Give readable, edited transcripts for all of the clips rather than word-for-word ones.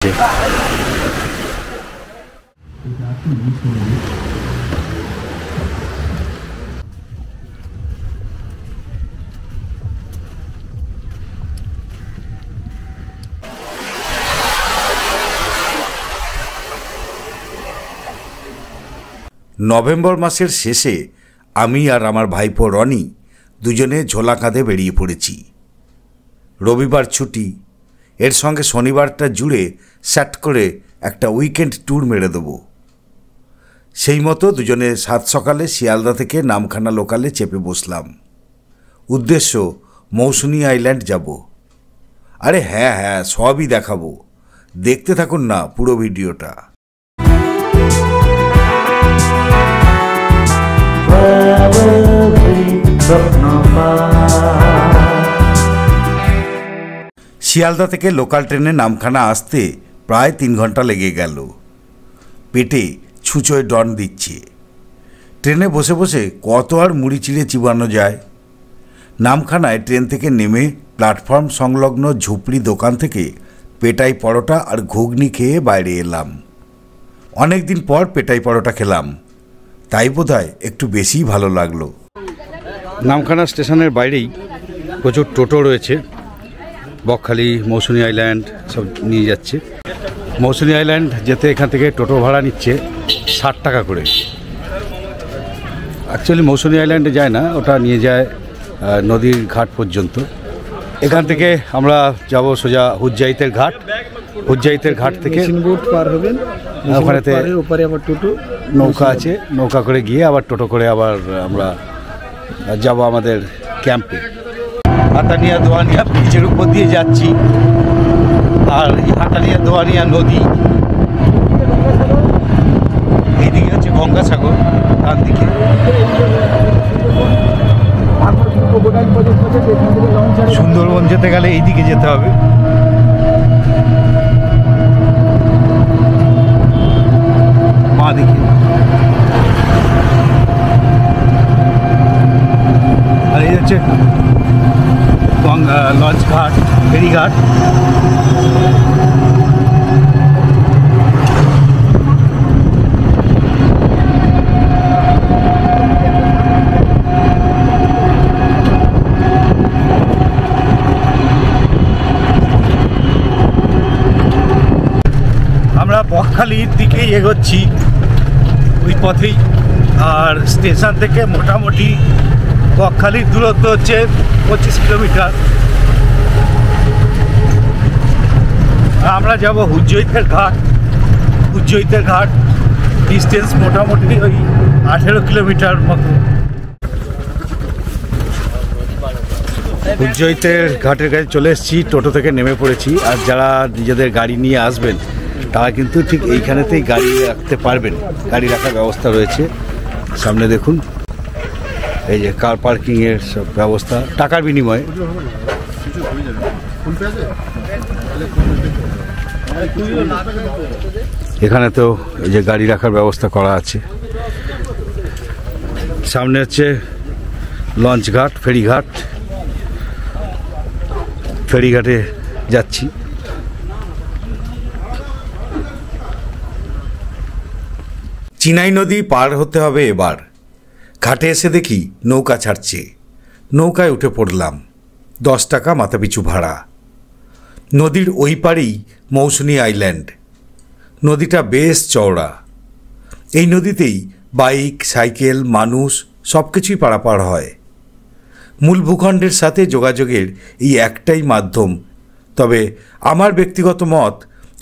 November মাসের শেষে আমি আর আমার ভাইপো রনি দুজনে ঝোলা কাঁধে বেরিয়ে পড়েছি। রবিবার ছুটি, এর সঙ্গে শনিবারটা জুড়ে স্যাট করে একটা উইকেন্ড ট্যুর মেরে দেব। সেই মতো দুজনে সাত সকালে শিয়ালদা থেকে নামখানা লোকালে চেপে বসলাম। উদ্দেশ্য মৌসুনী আইল্যান্ড যাব। আরে হ্যাঁ সবই দেখাবো, দেখতে থাকুন না পুরো ভিডিওটা। শিয়ালদা থেকে লোকাল ট্রেনে নামখানা আসতে প্রায় 3 ঘন্টা লেগে গেল। পেটে ছুঁচোয় ডন দিচ্ছে। ট্রেনে বসে বসে কত আর মুড়ি চিড়ে চিবানো যায়। নামখানায় ট্রেন থেকে নেমে প্ল্যাটফর্ম সংলগ্ন ঝুপড়ি দোকান থেকে পেটাই পরোটা আর ঘুগনি খেয়ে বাইরে এলাম। অনেক দিন পর পেটাই পরোটা খেলাম, তাই বোধহয় একটু বেশিই ভালো লাগলো। নামখানা স্টেশনের বাইরেই প্রচুর টোটো রয়েছে। বকখালি, মৌসুনী আইল্যান্ড সব নিয়ে যাচ্ছে। মৌসুনী আইল্যান্ড যেতে এখান থেকে টোটো ভাড়া নিচ্ছে 60 টাকা করে। অ্যাকচুয়ালি মৌসুনী আইল্যান্ডে যায় না, ওটা নিয়ে যায় নদীর ঘাট পর্যন্ত। এখান থেকে আমরা যাব সোজা হুজ্জাইতের ঘাট। হুজ্জাইতের ঘাট থেকে বোট পার হবেন, ওখানেতে ওপারে আবার টোটো নৌকা আছে, নৌকা করে গিয়ে আবার টোটো করে আবার আমরা যাব আমাদের ক্যাম্পে। হাটানিয়া দোয়ানিয়া ব্রিজের উপর দিয়ে যাচ্ছি, আর এই হাটানিয়া দোয়ানিয়া নদী, এইদিকে হচ্ছে গঙ্গাসাগর, ডান দিকে। সুন্দরবন যেতে গেলে এইদিকে যেতে হবে। মা দিকে আর এই হচ্ছে লঞ্চ ঘাট, ফেরিঘাট। আমরা বকখালির দিকেই এগোচ্ছি ওই পথেই। আর স্টেশন থেকে মোটামুটি বকখালির দূরত্ব হচ্ছে 25 কিলোমিটার। আমরা যাব হুজ্জইতের ঘাট। হুজ্জইতের ঘাট ডিস্টেন্স মোটামুটি ওই 18 কিলোমিটার মতো। হুজ্জইতের ঘাটের কাছে চলে এসেছি, টোটো থেকে নেমে পড়েছি। আর যারা নিজেদের গাড়ি নিয়ে আসবেন তারা কিন্তু ঠিক এইখানেতেই গাড়ি রাখতে পারবেন, গাড়ি রাখার ব্যবস্থা রয়েছে। সামনে দেখুন, এই যে কার পার্কিংয়ের সব ব্যবস্থা টাকার বিনিময়ে। এখানে তো এই যে গাড়ি রাখার ব্যবস্থা করা আছে। সামনে হচ্ছে লঞ্চ ঘাট, ফেরিঘাট। ফেরিঘাটে যাচ্ছি। চিনাই নদী পার হতে হবে এবার। ঘাটে এসে দেখি নৌকা ছাড়ছে। নৌকায় উঠে পড়লাম। 10 টাকা মাথাপিছু ভাড়া। নদীর ওই পারেই মৌসুনী আইল্যান্ড। নদীটা বেশ চওড়া। এই নদীতেই বাইক, সাইকেল, মানুষ সব কিছুই পারাপার হয়। মূল ভূখণ্ডের সাথে যোগাযোগের এই একটাই মাধ্যম। তবে আমার ব্যক্তিগত মত,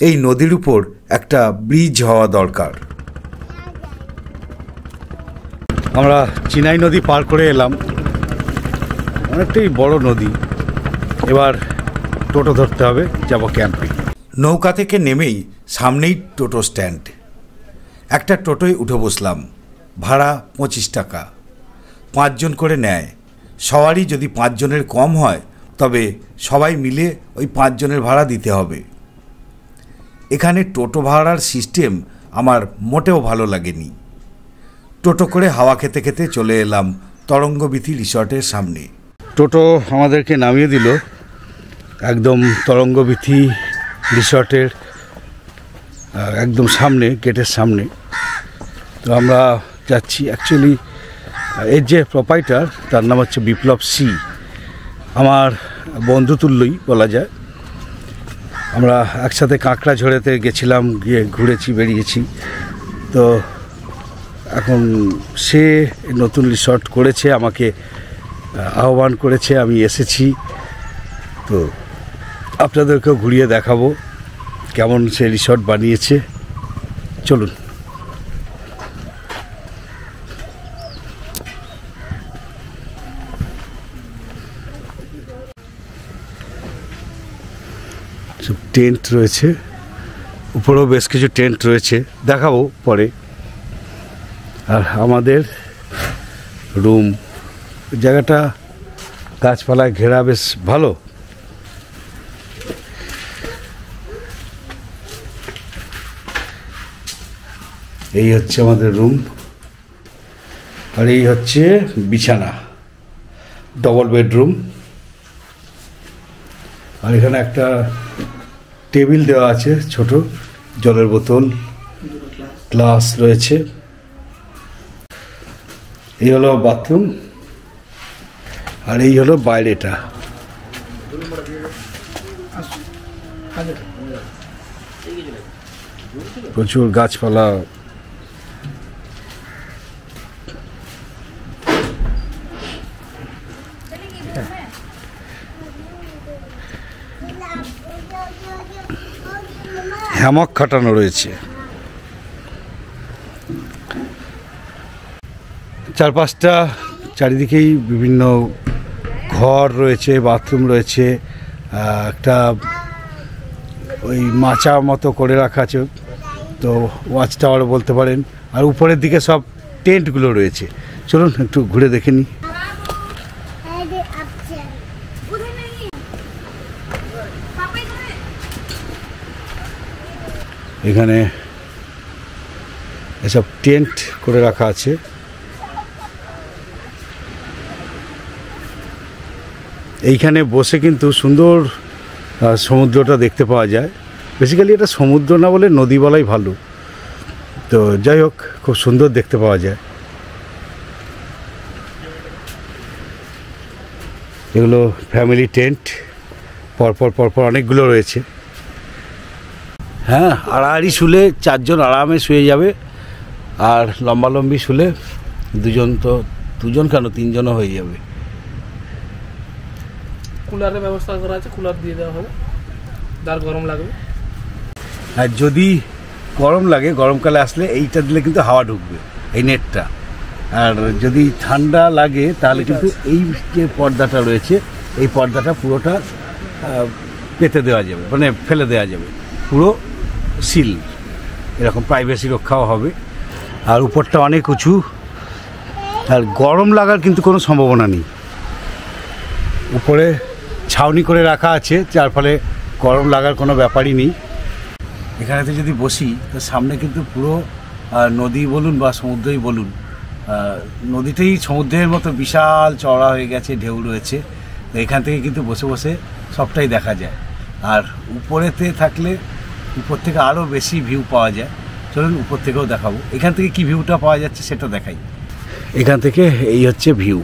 এই নদীর উপর একটা ব্রিজ হওয়া দরকার। আমরা চিনাই নদী পার করে এলাম। অনেকটাই বড় নদী। এবার টোটো ধরতে হবে, যাব ক্যাম্পে। নৌকা থেকে নেমেই সামনেই টোটো স্ট্যান্ড। একটা টোটোয় উঠে বসলাম। ভাড়া 25 টাকা। 5 জন করে নেয়। সবারই যদি 5 জনের কম হয় তবে সবাই মিলে ওই 5 জনের ভাড়া দিতে হবে। এখানে টোটো ভাড়ার সিস্টেম আমার মোটেও ভালো লাগেনি। টোটো করে হাওয়া খেতে খেতে চলে এলাম তরঙ্গবীথি রিসর্টের সামনে। টোটো আমাদেরকে নামিয়ে দিল একদম তরঙ্গবীথি রিসর্টের একদম সামনে, গেটের সামনে। তো আমরা যাচ্ছি। অ্যাকচুয়ালি এর যে প্রোপাইটার তার নাম হচ্ছে বিপ্লব সি, আমার বন্ধু তুল্যই বলা যায়। আমরা একসাথে কাঁকড়াঝোড়েতে গেছিলাম, গিয়ে ঘুরেছি, বেরিয়েছি। তো এখন সে নতুন রিসর্ট করেছে, আমাকে আহ্বান করেছে, আমি এসেছি। তো আপনাদেরকেও ঘুরিয়ে দেখাবো কেমন সে রিসর্ট বানিয়েছে। চলুন। সব টেন্ট রয়েছে, উপরেও বেশ কিছু টেন্ট রয়েছে, দেখাবো পরে। আর আমাদের রুম, জায়গাটা গাছপালায় ঘেরা, বেশ ভালো। এই হচ্ছে আমাদের রুম, আর এই হচ্ছে বিছানা, ডবল বেডরুম। আর এখানে একটা টেবিল দেওয়া আছে, ছোট জলের বোতল, গ্লাস রয়েছে। এই হলো বাথরুম, আর এই হলো বাইরেটা। প্রচুর গাছপালা। হ্যামক খাটানো রয়েছে। চারপাশটা চারিদিকেই বিভিন্ন ঘর রয়েছে, বাথরুম রয়েছে, একটা ওই মাচা মতো করে রাখা আছে, তো ওয়াচ টাওয়ার বলতে পারেন। আর উপরের দিকে সব টেন্টগুলো রয়েছে। চলুন একটু ঘুরে দেখে নিই। এখানে এসব টেন্ট করে রাখা আছে। এইখানে বসে কিন্তু সুন্দর সমুদ্রটা দেখতে পাওয়া যায়। বেসিক্যালি এটা সমুদ্র না বলে নদী বলাই ভালো। তো যাই হোক, খুব সুন্দর দেখতে পাওয়া যায়। এগুলো ফ্যামিলি টেন্ট, পরপর পরপর অনেকগুলো রয়েছে। হ্যাঁ, আড়াআড়ি শুলে 4 জন আরামে শুয়ে যাবে, আর লম্বালম্বি শুলে 2 জন, তো 2 জন কেন 3 জনও হয়ে যাবে। কুলারের ব্যবস্থা করা আছে, কুলার দিয়ে দেওয়া হবে, যার গরম লাগবে। আর যদি গরম লাগে, গরমকালে আসলে এইটা দিলে কিন্তু হাওয়া ঢুকবে, এই নেটটা। আর যদি ঠান্ডা লাগে তাহলে কিন্তু এই যে পর্দাটা রয়েছে, এই পর্দাটা পুরোটা পেতে দেওয়া যাবে, মানে ফেলে দেওয়া যাবে, পুরো সিল। এরকম প্রাইভেসি রক্ষাও হবে। আর উপরটা অনেক উঁচু, আর গরম লাগার কিন্তু কোনো সম্ভাবনা নেই। উপরে ছাউনি করে রাখা আছে, যার ফলে গরম লাগার কোনো ব্যাপারই নেই। এখানেতে যদি বসি তো সামনে কিন্তু পুরো নদী বলুন বা সমুদ্রই বলুন, নদীটাই সমুদ্রের মতো বিশাল চওড়া হয়ে গেছে, ঢেউ রয়েছে। তো এখান থেকে কিন্তু বসে বসে সবটাই দেখা যায়। আর উপরেতে থাকলে উপর থেকে আরও বেশি ভিউ পাওয়া যায়। চলুন উপর থেকেও দেখাবো, এখান থেকে কি ভিউটা পাওয়া যাচ্ছে সেটা দেখাই। এখান থেকে এই হচ্ছে ভিউ।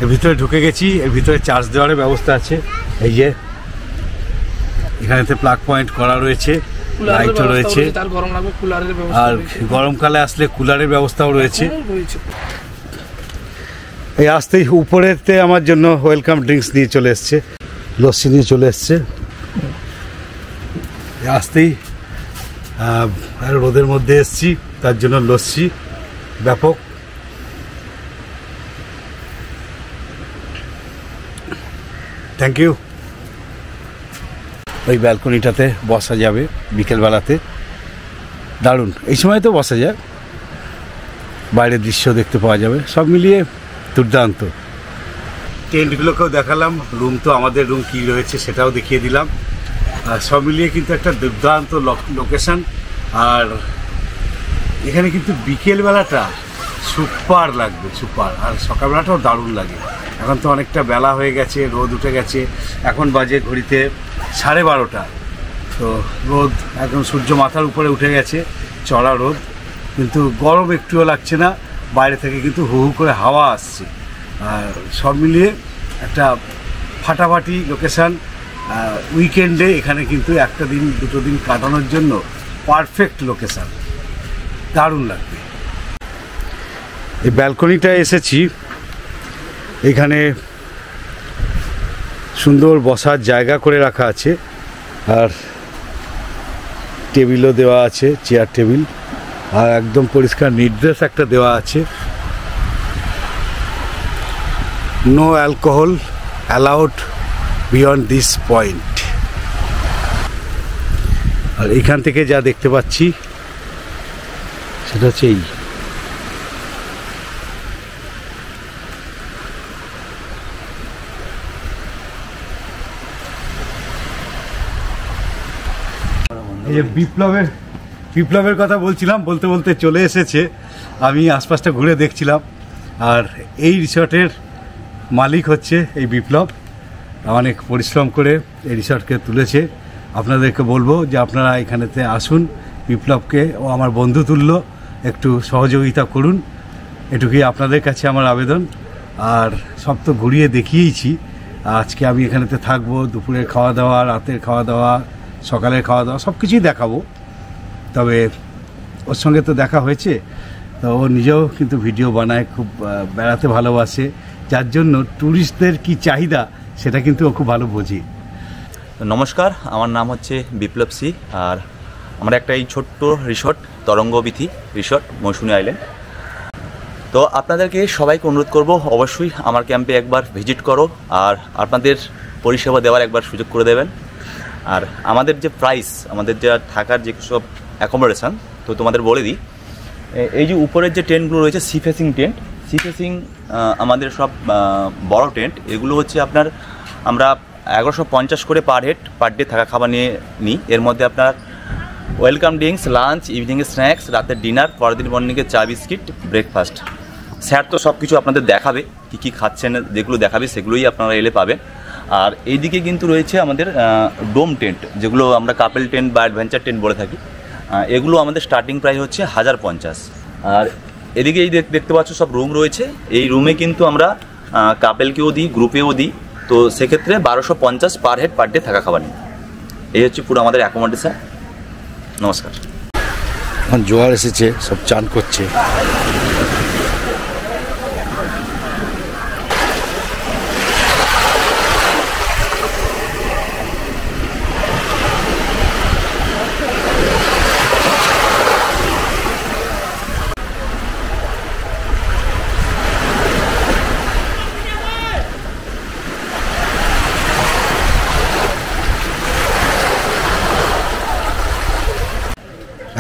এর ভিতরে ঢুকে গেছি। এর ভিতরে চার্জ দেওয়ার ব্যবস্থা আছে। এই যে এখানেতে প্লাগ পয়েন্ট করা রয়েছে, লাইটও রয়েছে, আর গরমকালে আসলে কুলারের ব্যবস্থাও রয়েছে। এই আসতেই উপরেতে আমার জন্য ওয়েলকাম ড্রিঙ্কস নিয়ে চলে এসছে, লস্যি নিয়ে চলে এসছে। আসতেই আর রোদের মধ্যে এসছি, তার জন্য লস্যি ব্যাপক। Thank you. ওই ব্যালকনিটাতে বসা যাবে বিকেলবেলাতে, দারুণ। এই সময় তো বসা যায়, বাইরের দৃশ্য দেখতে পাওয়া যাবে, সব মিলিয়ে দুর্দান্ত। টেন্টগুলোকেও দেখালাম, রুম তো আমাদের রুম কী রয়েছে সেটাও দেখিয়ে দিলাম। আর সব মিলিয়ে কিন্তু একটা দুর্দান্ত লোকেশন। আর এখানে কিন্তু বিকেলবেলাটা সুপার লাগবে, সুপার। আর সকালবেলাটাও দারুণ লাগে। এখন তো অনেকটা বেলা হয়ে গেছে, রোদ উঠে গেছে। এখন বাজে ঘড়িতে 12:30। তো রোদ একদম সূর্য মাথার উপরে উঠে গেছে, চড়া রোদ, কিন্তু গরম একটুও লাগছে না। বাইরে থেকে কিন্তু হু হু করে হাওয়া আসছে। আর সব মিলিয়ে একটা ফাটাফাটি লোকেশান। উইকেন্ডে এখানে কিন্তু একটা দিন দুটো দিন কাটানোর জন্য পারফেক্ট লোকেশান, দারুণ লাগবে। এই ব্যালকনিটায় এসেছি, এখানে সুন্দর বসার জায়গা করে রাখা আছে, আর টেবিলও দেওয়া আছে, চেয়ার টেবিল, আর একদম পরিষ্কার নির্দেশ একটা দেওয়া আছে, no alcohol allowed beyond this point. আর এখান থেকে যা দেখতে পাচ্ছি সেটা হচ্ছে এই যে বিপ্লবের কথা বলছিলাম, বলতে বলতে চলে এসেছে। আমি আশপাশটা ঘুরে দেখছিলাম, আর এই রিসর্টের মালিক হচ্ছে এই বিপ্লব। অনেক পরিশ্রম করে এই রিসর্টকে তুলেছে। আপনাদেরকে বলবো যে আপনারা এখানেতে আসুন, বিপ্লবকে ও আমার বন্ধু তুল্য একটু সহযোগিতা করুন, এটুকুই আপনাদের কাছে আমার আবেদন। আর সব তো ঘুরিয়ে দেখিয়েইছি, আজকে আমি এখানেতে থাকবো, দুপুরের খাওয়া দাওয়া, রাতের খাওয়া দাওয়া, সকালের খাওয়া দাওয়া সব কিছুই দেখাবো। তবে ওর সঙ্গে তো দেখা হয়েছে, তো ও নিজেও কিন্তু ভিডিও বানায়, খুব বেড়াতে ভালোবাসে, যার জন্য ট্যুরিস্টদের কি চাহিদা সেটা কিন্তু ও খুব ভালো বোঝে। নমস্কার, আমার নাম হচ্ছে বিপ্লব সি, আর আমরা একটা এই ছোট্ট রিসর্ট তরঙ্গবীথি রিসর্ট, মৌসুমী আইল্যান্ড। তো আপনাদেরকে সবাইকে অনুরোধ করব, অবশ্যই আমার ক্যাম্পে একবার ভিজিট করো, আর আপনাদের পরিষেবা দেওয়ার একবার সুযোগ করে দেবেন। আর আমাদের যে প্রাইস, আমাদের যা থাকার যে সব অ্যাকোমোডেশান, তো তোমাদের বলে দিই, এই যে উপরের যে টেন্টগুলো রয়েছে sea facing tent, sea facing আমাদের সব বড় টেন্ট, এগুলো হচ্ছে আপনার আমরা 1150 করে পার হেড পার ডে থাকা খাবার নিয়ে নিই। এর মধ্যে আপনার ওয়েলকাম ড্রিঙ্কস, লাঞ্চ, ইভিনিংয়ে স্ন্যাক্স, রাতের ডিনার, পরের দিন মর্নিংয়ে চা বিস্কিট, ব্রেকফাস্ট। স্যার তো সব কিছু আপনাদের দেখাবে, কী কী খাচ্ছেন, যেগুলো দেখাবে সেগুলোই আপনারা এলে পাবেন। আর এইদিকে কিন্তু রয়েছে আমাদের ডোম টেন্ট, যেগুলো আমরা কাপেল টেন্ট বা অ্যাডভেঞ্চার টেন্ট বলে থাকি। এগুলো আমাদের স্টার্টিং প্রাইস হচ্ছে 1050। আর এদিকে এই দেখতে পাচ্ছ সব রুম রয়েছে, এই রুমে কিন্তু আমরা কাপেলকেও দিই, গ্রুপেও দিই। তো সেক্ষেত্রে 1250 পার হেড পার ডে থাকা খাবার নিই। এই হচ্ছে পুরো আমাদের অ্যাকোমোডেশন। নমস্কার। এখন জোয়ার এসেছে, সব চান করছে।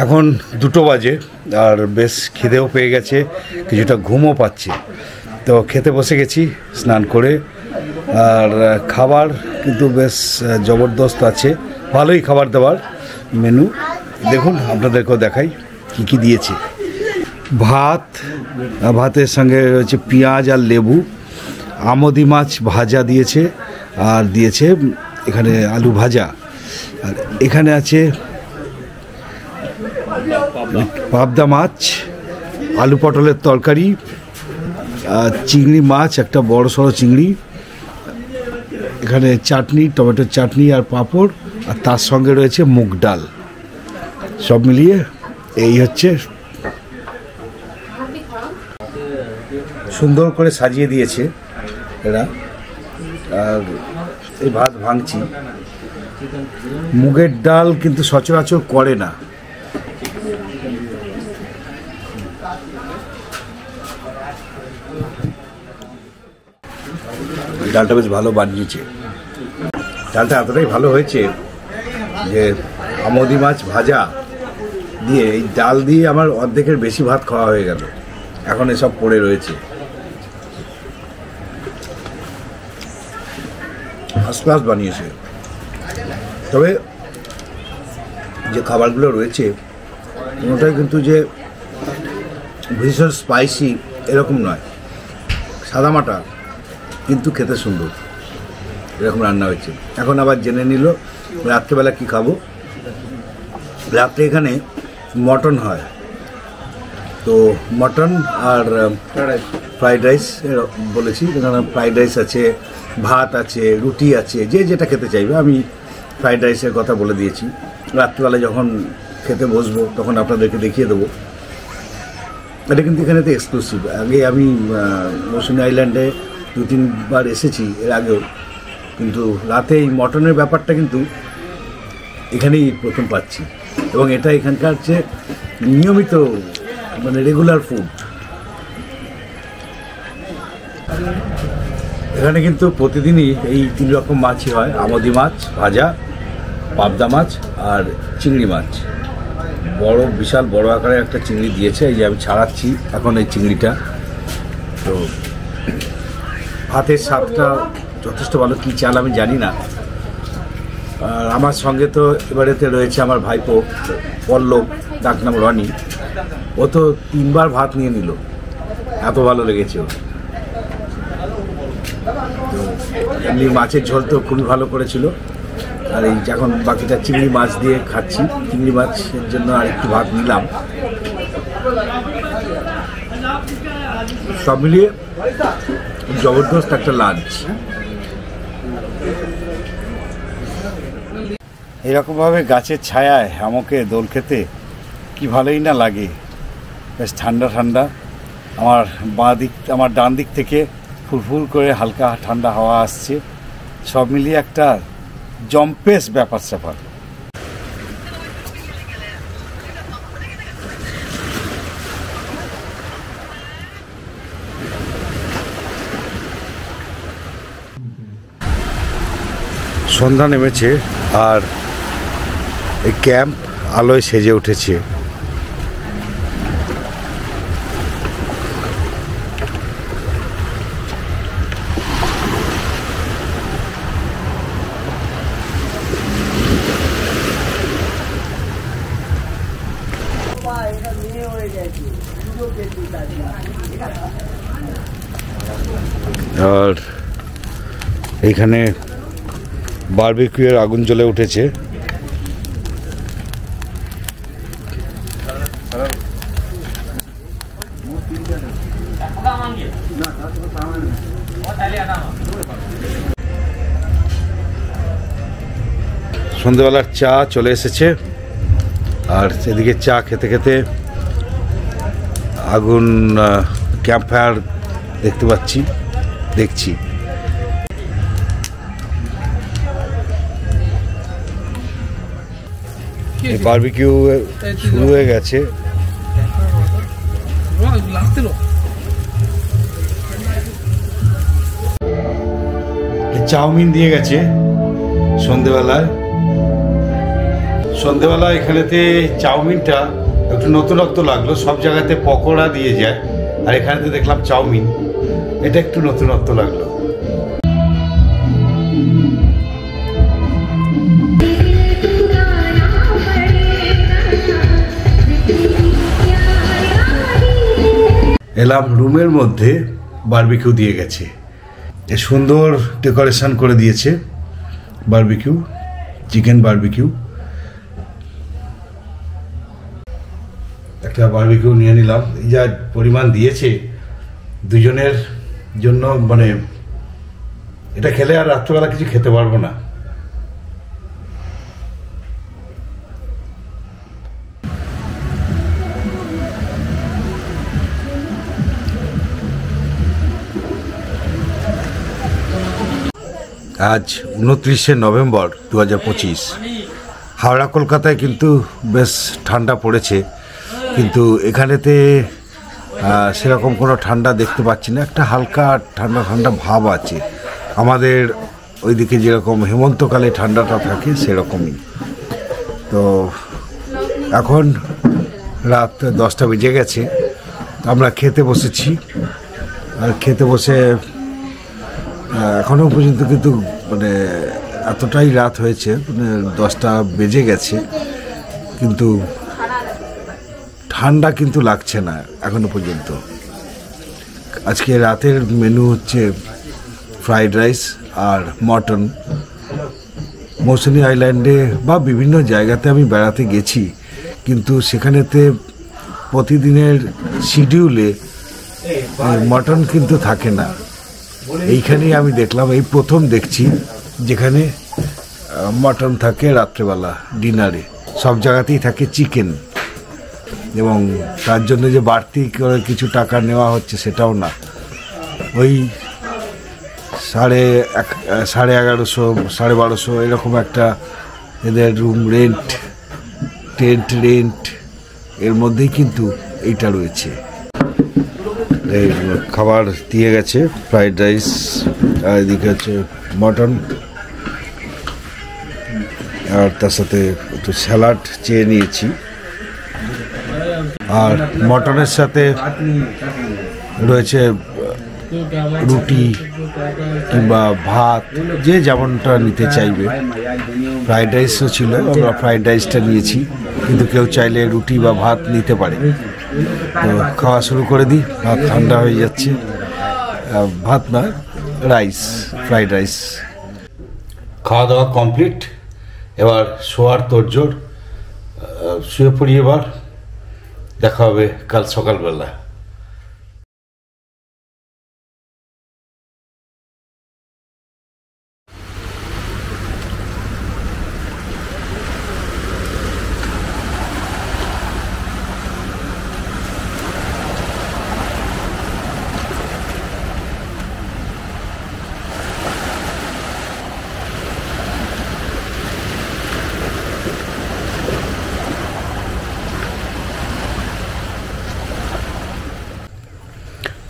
এখন 2টো বাজে, আর বেশ খিদেও পেয়ে গেছে, কিছুটা ঘুমও পাচ্ছে। তো খেতে বসে গেছি স্নান করে। আর খাবার কিন্তু বেশ জবরদস্ত আছে, ভালোই খাবার দাবার মেনু। দেখুন, আপনাদেরকেও দেখাই কী কী দিয়েছে। ভাতের সঙ্গে রয়েছে পেঁয়াজ আর লেবু, আমোদি মাছ ভাজা দিয়েছে, আর দিয়েছে এখানে আলু ভাজা। আর এখানে আছে পাবদা মাছ, আলু পটলের তরকারি, চিংড়ি মাছ, একটা বড় সড়ো চিংড়ি, এখানে চাটনি, টমেটোর চাটনি আর পাঁপড়, আর তার সঙ্গে রয়েছে মুগ ডাল। সব মিলিয়ে এই হচ্ছে। সুন্দর করে সাজিয়ে দিয়েছে এরা। আর এই ভাত ভাঙছি। মুগের ডাল কিন্তু সচরাচর করে না। ডালটা বেশ ভালো বানিয়েছে। ডালটা এতটাই ভালো হয়েছে যে আমোদি মাছ ভাজা দিয়ে এই ডাল দিয়ে আমার অর্ধেকের বেশি ভাত খাওয়া হয়ে গেল। এখন এসব পড়ে রয়েছে। ফার্স্ট ক্লাস বানিয়েছে। তবে যে খাবারগুলো রয়েছে কোনোটাই কিন্তু যে ভীষণ স্পাইসি এরকম নয়, সাদামাটা, কিন্তু খেতে সুন্দর। এরকম রান্না হয়েছে। এখন আবার জেনে নিল রাত্রেবেলা কি খাবো। রাত্রে এখানে মটন হয়, তো মটন আর ফ্রাইড রাইস বলেছি। এখানে ফ্রাইড রাইস আছে, ভাত আছে, রুটি আছে, যে যেটা খেতে চাইবে। আমি ফ্রাইড রাইসের কথা বলে দিয়েছি। রাত্রিবেলা যখন খেতে বসবো তখন আপনাদেরকে দেখিয়ে দেবো। এটা কিন্তু এখানে তো এক্সক্লুসিভ। আগে আমি মৌসুমী আইল্যান্ডে 2-3 বার এসেছি এর আগেও, কিন্তু রাতে এই মটনের ব্যাপারটা কিন্তু এখানেই প্রথম পাচ্ছি, এবং এটা এখানকার যে নিয়মিত মানে রেগুলার ফুড। এখানে কিন্তু প্রতিদিনই এই 3 রকম মাছই হয়। আমোদি মাছ ভাজা, পাবদা মাছ আর চিংড়ি মাছ। বড় বিশাল বড় আকারের একটা চিংড়ি দিয়েছে, এই যে আমি ছাড়াচ্ছি এখন এই চিংড়িটা। তো ভাতের স্বাদটা যথেষ্ট ভালো। কী চাল আমি জানি না। আর আমার সঙ্গে তো এবারেতে রয়েছে আমার ভাইপো পল্লব, ডাক নাম রনি। ও তো 3 বার ভাত নিয়ে নিল, এত ভালো লেগেছে ওর। তো এমনি মাছের ঝোল তো খুবই ভালো করেছিল। আর এই এখন বাকিটা চিংড়ি মাছ দিয়ে খাচ্ছি। চিংড়ি মাছের জন্য আর একটু ভাত নিলাম। সব মিলিয়ে জবরদস্ত একটা লাঞ্চ। এরকমভাবে গাছের ছায়ায় আমাকে দোল খেতে কি ভালোই না লাগে। বেশ ঠান্ডা ঠান্ডা। আমার ডান দিক থেকে ফুরফুর করে হালকা ঠান্ডা হাওয়া আসছে। সব মিলিয়ে একটা জম্পেস ব্যাপার স্যাপার। সন্ধ্যা নেমেছে আর এই ক্যাম্প আলোয় সেজে উঠেছে। আর এইখানে বারবিকিউয়ের আগুন জ্বলে উঠেছে। সন্ধ্যেবেলার চা চলে এসেছে, আর এদিকে চা খেতে খেতে আগুন ক্যাম্প ফায়ার দেখছি। বারবিকিউ শুরু হয়ে গেছে। চাউমিন দিয়ে গেছে সন্ধেবেলায় এখানেতে চাউমিনটা একটু নতুনত্ব লাগলো। সব জায়গাতে পকোড়া দিয়ে যায়, আর এখানেতে দেখলাম চাউমিন, এটা একটু নতুনত্ব লাগলো। এলাম রুমের মধ্যে, বারবিকিউ দিয়ে গেছে। সুন্দর ডেকোরেশন করে দিয়েছে। Barbecue, chicken barbecue. একটা বারবিকিউ নিয়ে নিলাম। এই যা পরিমাণ দিয়েছে দুজনের জন্য, মানে এটা খেলে আর রাত্রেবেলা কিছু খেতে পারবো না। আজ 29শে নভেম্বর 2025। হাওড়া কলকাতায় কিন্তু বেশ ঠান্ডা পড়েছে, কিন্তু এখানেতে সেরকম কোনো ঠান্ডা দেখতে পাচ্ছি না। একটা হালকা ঠান্ডা ঠান্ডা ভাব আছে। আমাদের ওইদিকে যেরকম হেমন্তকালে ঠান্ডাটা থাকে সেরকমই। তো এখন রাত 10টা বেজে গেছে, আমরা খেতে বসেছি। আর খেতে বসে এখনও পর্যন্ত কিন্তু মানে এতটাই রাত হয়েছে, মানে 10টা বেজে গেছে, কিন্তু ঠান্ডা কিন্তু লাগছে না এখনো পর্যন্ত। আজকে রাতের মেনু হচ্ছে ফ্রাইড রাইস, আর মটন। মৌসুনি আইল্যান্ডে বা বিভিন্ন জায়গাতে আমি বেড়াতে গেছি, কিন্তু সেখানেতে প্রতিদিনের শিডিউলে মটন কিন্তু থাকে না। এইখানেই আমি দেখলাম, এই প্রথম দেখছি যেখানে মটন থাকে রাত্রেবেলা ডিনারে। সব জায়গাতেই থাকে চিকেন, এবং তার জন্য যে বাড়তি করে কিছু টাকা নেওয়া হচ্ছে সেটাও না। ওই 1150 1250 এরকম একটা এদের রুম রেন্ট, টেন্ট রেন্ট, এর মধ্যেই কিন্তু এইটা রয়েছে। এই খাবার দিয়ে গেছে, ফ্রাইড রাইস, আর এদিকে হচ্ছে মটন, আর তার সাথে একটু স্যালাড চেয়ে নিয়েছি। আর মটনের সাথে রয়েছে রুটি কিংবা ভাত, যে যেমনটা নিতে চাইবে। ফ্রাইড রাইসও ছিল, আমরা ফ্রাইড রাইসটা নিয়েছি, কিন্তু কেউ চাইলে রুটি বা ভাত নিতে পারে। তো খাওয়া শুরু করে দিই, ভাত ঠান্ডা হয়ে যাচ্ছে। ভাত না, রাইস, ফ্রাইড রাইস। খাওয়া দাওয়া কমপ্লিট, এবার শোয়ার তোড়জোড়। শুয়ে পড়ি এবার, দেখা হবে কাল সকালবেলা।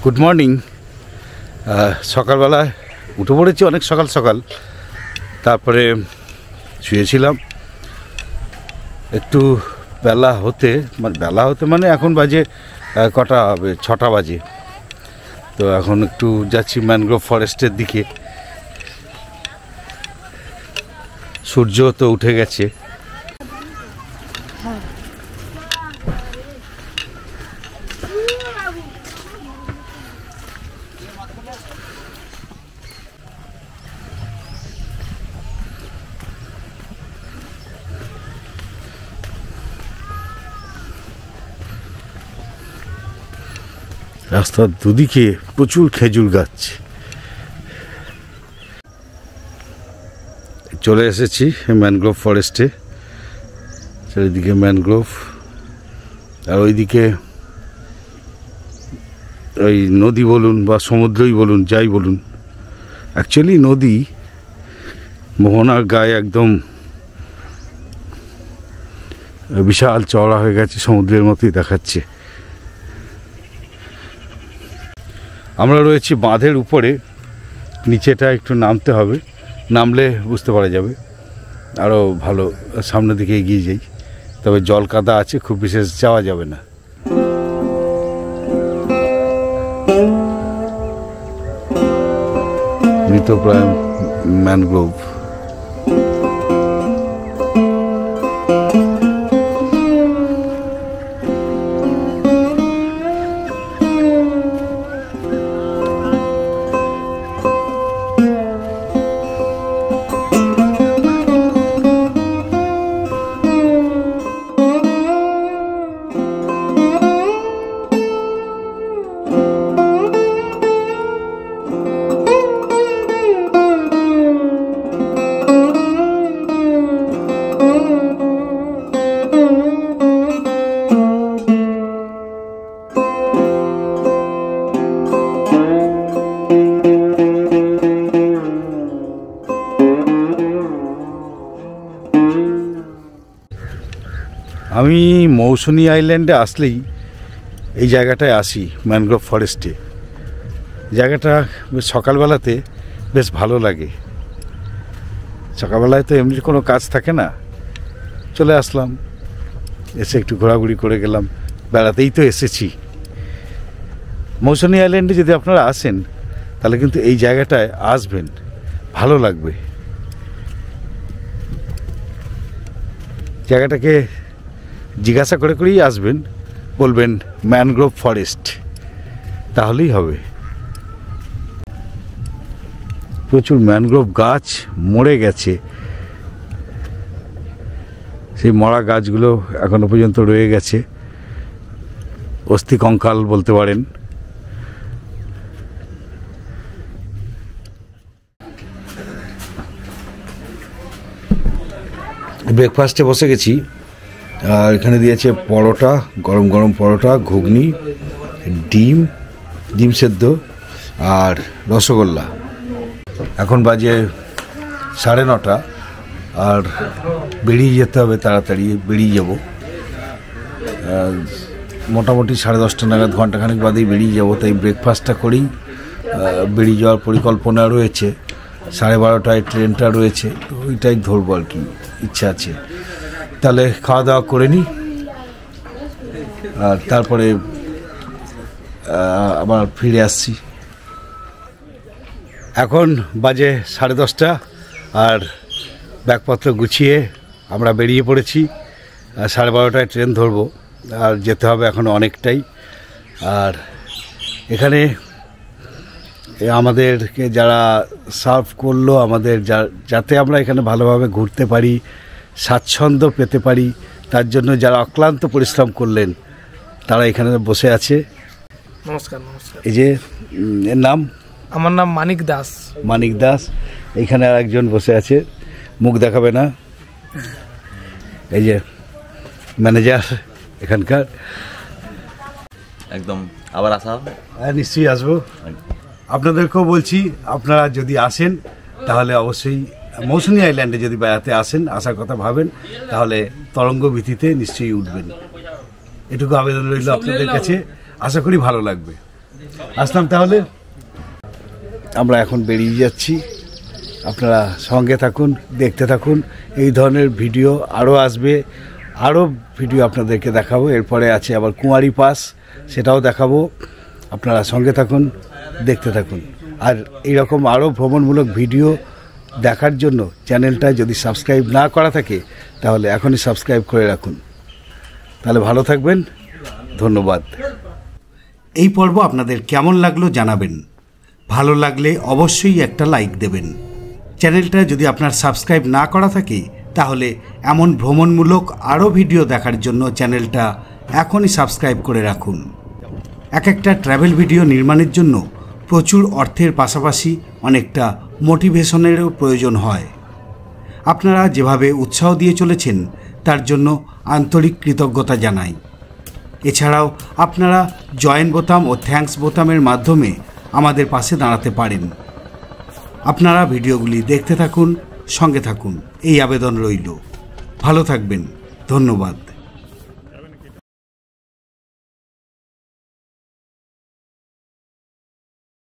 Good morning. সকালবেলায় উঠে পড়েছি অনেক সকাল সকাল, তারপরে শুয়েছিলাম। একটু বেলা হতে মানে এখন বাজে কটা হবে, 6টা বাজে। তো এখন একটু যাচ্ছি ম্যানগ্রোভ ফরেস্টের দিকে। সূর্য তো উঠে গেছে। রাস্তার দুদিকে প্রচুর খেজুর গাছ। চলে এসেছি ম্যানগ্রোভ ফরেস্টে। চারিদিকে ম্যানগ্রোভ, আর ওইদিকে ওই নদী বলুন বা সমুদ্রই বলুন, যাই বলুন, অ্যাকচুয়ালি নদী মোহনার গায়ে একদম বিশাল চওড়া হয়ে গেছে, সমুদ্রের মতোই দেখাচ্ছে। আমরা রয়েছি বাঁধের উপরে, নিচেটা একটু নামতে হবে, নামলে বুঝতে পারা যাবে আরও ভালো। সামনের দিকে এগিয়ে যাই, তবে জল কাদা আছে, খুব বিশেষ যাওয়া যাবে না। মৃতপ্রায় ম্যানগ্রোভ। আমি মৌসুনি আইল্যান্ডে আসলেই এই জায়গাটায় আসি, ম্যানগ্রোভ ফরেস্টে। জায়গাটা সকালবেলাতে বেশ ভালো লাগে। সকালবেলায় তো এমনি কোনো কাজ থাকে না, চলে আসলাম, এসে একটু ঘোরাঘুরি করে গেলাম। বেড়াতেই তো এসেছি। মৌসুনি আইল্যান্ডে যদি আপনারা আসেন তাহলে কিন্তু এই জায়গাটায় আসবেন, ভালো লাগবে। জায়গাটাকে জিজ্ঞাসা করে করেই আসবেন, বলবেন ম্যানগ্রোভ ফরেস্ট, তাহলেই হবে। প্রচুর ম্যানগ্রোভ গাছ মরে গেছে, সেই মরা গাছগুলো এখনো পর্যন্ত রয়ে গেছে, অস্থি কঙ্কাল বলতে পারেন। ব্রেকফাস্টে বসে গেছি, আর এখানে দিয়েছে পরোটা, গরম গরম পরোটা, ঘুগনি, ডিম সেদ্ধ আর রসগোল্লা। এখন বাজে 9:30, আর বেরিয়ে যেতে হবে, তাড়াতাড়ি বেরিয়ে যাব। মোটামুটি 10:30 নাগাদ, ঘন্টাখানেক বাদেই বেরিয়ে যাব। তাই ব্রেকফাস্টটা করেই বেরিয়ে যাওয়ার পরিকল্পনা রয়েছে। 12:30টায় ট্রেনটা রয়েছে, তো ওইটাই ধরবো আর কি, ইচ্ছা আছে। তাহলে খাওয়া দাওয়া করে নিই, আর তারপরে আবার ফিরে আসছি। এখন বাজে 10:30, আর ব্যাগপত্র গুছিয়ে আমরা বেরিয়ে পড়েছি। 12:30টায় ট্রেন ধরবো, আর যেতে হবে এখন অনেকটাই। আর এখানে আমাদেরকে যারা সার্ভ করলো, আমাদের যাতে আমরা এখানে ভালোভাবে ঘুরতে পারি, স্বাচ্ছন্দ্য পেতে পারি, তার জন্য যারা অক্লান্ত পরিশ্রম করলেন, তারা এখানে বসে আছে। নমস্কার। নমস্কার। এই যে এর নাম? আমার নাম মানিক দাস। মানিক দাস। এইখানে আর একজন বসে আছে, মুখ দেখাবে না, এই যে ম্যানেজার এখানকার। একদম আবার আসা হবে? হ্যাঁ, নিশ্চয়ই আসবো। আপনাদেরকেও বলছি, আপনারা যদি আসেন তাহলে অবশ্যই মৌসুমী আইল্যান্ডে যদি বেড়াতে আসেন, আসার কথা ভাবেন, তাহলে তরঙ্গ ভিত্তিতে নিশ্চয়ই উঠবেন। এটুকু আবেদন রইল আপনাদের কাছে, আশা করি ভালো লাগবে। আসলাম তাহলে, আমরা এখন বেরিয়ে যাচ্ছি। আপনারা সঙ্গে থাকুন, দেখতে থাকুন। এই ধরনের ভিডিও আরও আসবে, আরও ভিডিও আপনাদেরকে দেখাবো। এরপরে আছে আবার কুমারী পাস, সেটাও দেখাবো। আপনারা সঙ্গে থাকুন, দেখতে থাকুন। আর এইরকম আরও ভ্রমণমূলক ভিডিও দেখার জন্য চ্যানেলটা যদি সাবস্ক্রাইব না করা থাকে, তাহলে এখনই সাবস্ক্রাইব করে রাখুন। তাহলে ভালো থাকবেন, ধন্যবাদ। এই পর্ব আপনাদের কেমন লাগলো জানাবেন। ভালো লাগলে অবশ্যই একটা লাইক দেবেন। চ্যানেলটা যদি আপনার সাবস্ক্রাইব না করা থাকে, তাহলে এমন ভ্রমণমূলক আরও ভিডিও দেখার জন্য চ্যানেলটা এখনই সাবস্ক্রাইব করে রাখুন। এক একটা ট্র্যাভেল ভিডিও নির্মাণের জন্য প্রচুর অর্থের পাশাপাশি অনেকটা মোটিভেশনেরও প্রয়োজন হয়। আপনারা যেভাবে উৎসাহ দিয়ে চলেছেন, তার জন্য আন্তরিক কৃতজ্ঞতা জানাই। এছাড়াও আপনারা জয়েন বোতাম ও থ্যাঙ্কস বোতামের মাধ্যমে আমাদের পাশে দাঁড়াতে পারেন। আপনারা ভিডিওগুলি দেখতে থাকুন, সঙ্গে থাকুন, এই আবেদন রইল। ভালো থাকবেন, ধন্যবাদ।